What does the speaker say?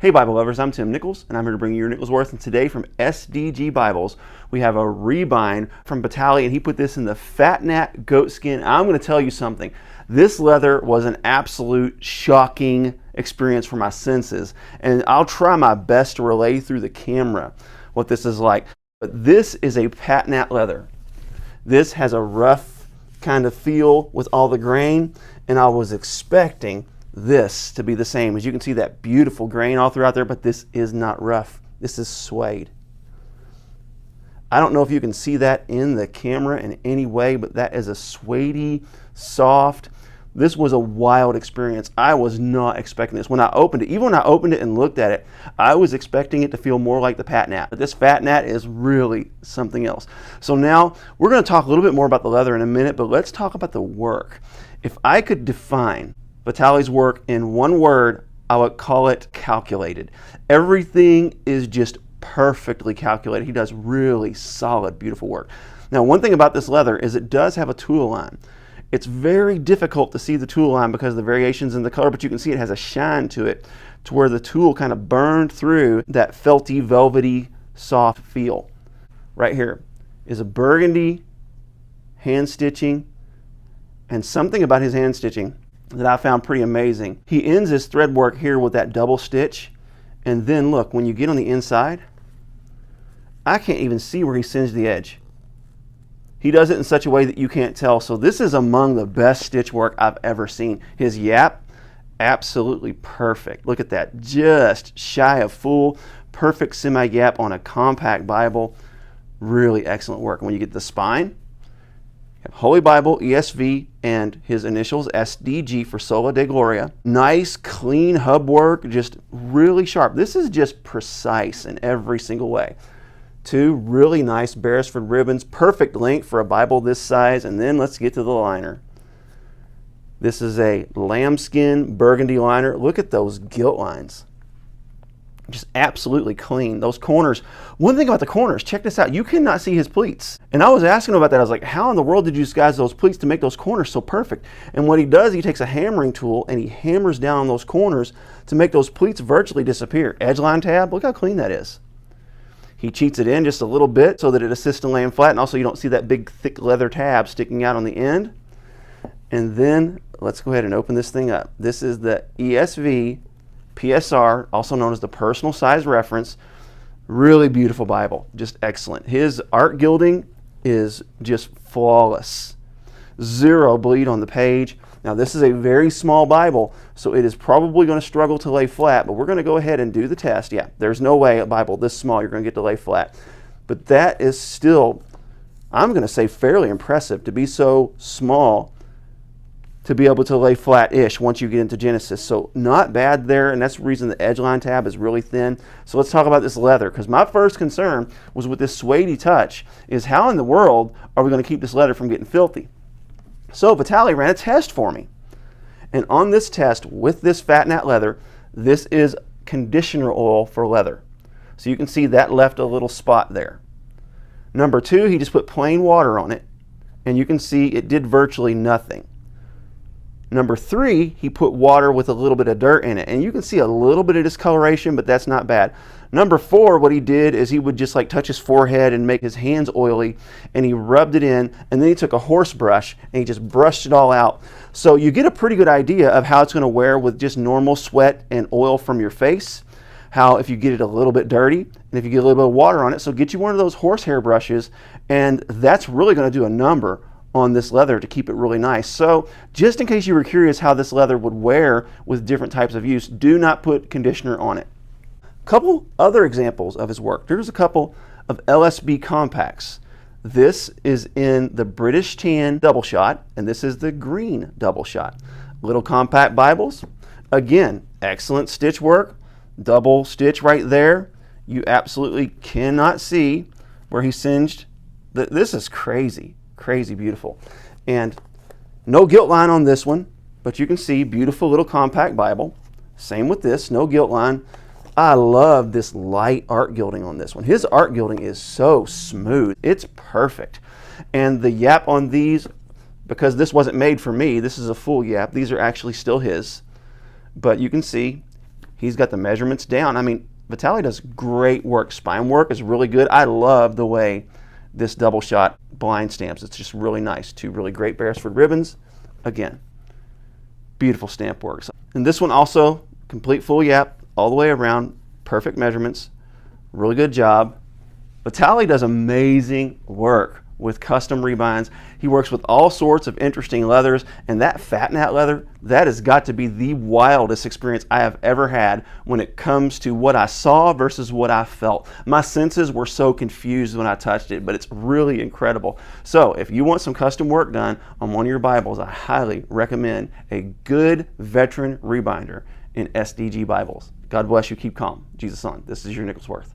Hey Bible lovers, I'm Tim Nichols, and I'm here to bring you your Nichols Worth. And today from SDG Bibles, we have a rebind from Vitaliy, and he put this in the fat nat goat skin. I'm going to tell you something. This leather was an absolute shocking experience for my senses, and I'll try my best to relay through the camera what this is like. But this is a patinat leather. This has a rough kind of feel with all the grain, and I was expecting this to be the same. As you can see, that beautiful grain all throughout there, but this is not rough. This is suede. I don't know if you can see that in the camera in any way, but that is a suede, soft. This was a wild experience. I was not expecting this. When I opened it, even when I opened it and looked at it, I was expecting it to feel more like the patinat. But this patinat is really something else. So now we're going to talk a little bit more about the leather in a minute, but let's talk about the work. If I could define Vitaliy's work in one word, I would call it calculated. Everything is just perfectly calculated. He does really solid, beautiful work. Now, one thing about this leather is it does have a tool line. It's very difficult to see the tool line because of the variations in the color, but you can see it has a shine to it to where the tool kind of burned through that felty, velvety, soft feel. Right here is a burgundy hand stitching, and something about his hand stitching that I found pretty amazing. He ends his thread work here with that double stitch, and then look, when you get on the inside, I can't even see where he singed the edge. He does it in such a way that you can't tell. So this is among the best stitch work I've ever seen. His yap, absolutely perfect. Look at that, just shy of full, perfect semi-yap on a compact Bible. Really excellent work. And when you get the spine, Holy Bible, ESV, and his initials, SDG for Sola de Gloria. Nice, clean hub work, just really sharp. This is just precise in every single way. Two really nice Beresford ribbons, perfect length for a Bible this size. And then let's get to the liner. This is a lambskin burgundy liner. Look at those gilt lines. Just absolutely clean. Those corners, one thing about the corners, check this out, you cannot see his pleats. And I was asking about that. I was like, how in the world did you disguise those pleats to make those corners so perfect? And what he does, he takes a hammering tool and he hammers down on those corners to make those pleats virtually disappear. Edgeline tab, look how clean that is. He cheats it in just a little bit so that it assists in laying flat, and also you don't see that big thick leather tab sticking out on the end. And then let's go ahead and open this thing up. This is the ESV PSR, also known as the personal size reference. Really beautiful Bible, just excellent. His art gilding is just flawless. Zero bleed on the page. Now this is a very small Bible, so it is probably going to struggle to lay flat, but we're going to go ahead and do the test. Yeah, there's no way a Bible this small you're going to get to lay flat. But that is still, I'm going to say, fairly impressive to be so small to be able to lay flat-ish once you get into Genesis. So not bad there, and that's the reason the edgeline tab is really thin. So let's talk about this leather, because my first concern was with this suede touch is how in the world are we going to keep this leather from getting filthy? So Vitaliy ran a test for me. And on this test with this fat nat leather, this is conditioner oil for leather. So you can see that left a little spot there. Number two, he just put plain water on it, and you can see it did virtually nothing. Number three, he put water with a little bit of dirt in it, and you can see a little bit of discoloration, but that's not bad. Number four, what he did is he would just like touch his forehead and make his hands oily, and he rubbed it in, and then he took a horse brush and he just brushed it all out. So you get a pretty good idea of how it's going to wear with just normal sweat and oil from your face. How if you get it a little bit dirty, and if you get a little bit of water on it, so get you one of those horsehair brushes, and that's really going to do a number on this leather to keep it really nice. So just in case you were curious how this leather would wear with different types of use, do not put conditioner on it. Couple other examples of his work. There's a couple of LSB compacts. This is in the British tan double shot, and this is the green double shot. Little compact Bibles. Again, excellent stitch work. Double stitch right there. You absolutely cannot see where he singed. This is crazy. Crazy beautiful. And no gilt line on this one, but you can see beautiful little compact Bible. Same with this, no gilt line. I love this light art gilding on this one. His art gilding is so smooth. It's perfect. And the yap on these, because this wasn't made for me, this is a full yap. These are actually still his. But you can see He's got the measurements down. I mean, Vitaliy does great work. Spine work is really good. I love the way this double shot blind stamps. It's just really nice. Two really great Beresford ribbons. Again, beautiful stamp work. And this one also, complete full yap all the way around, perfect measurements, really good job. Vitaliy does amazing work with custom rebinds. He works with all sorts of interesting leathers, and that fat nat leather, that has got to be the wildest experience I have ever had when it comes to what I saw versus what I felt. My senses were so confused when I touched it, but it's really incredible. So if you want some custom work done on one of your Bibles, I highly recommend a good veteran rebinder in SDG Bibles. God bless you. Keep calm. Jesus on. This is your Nicholsworth.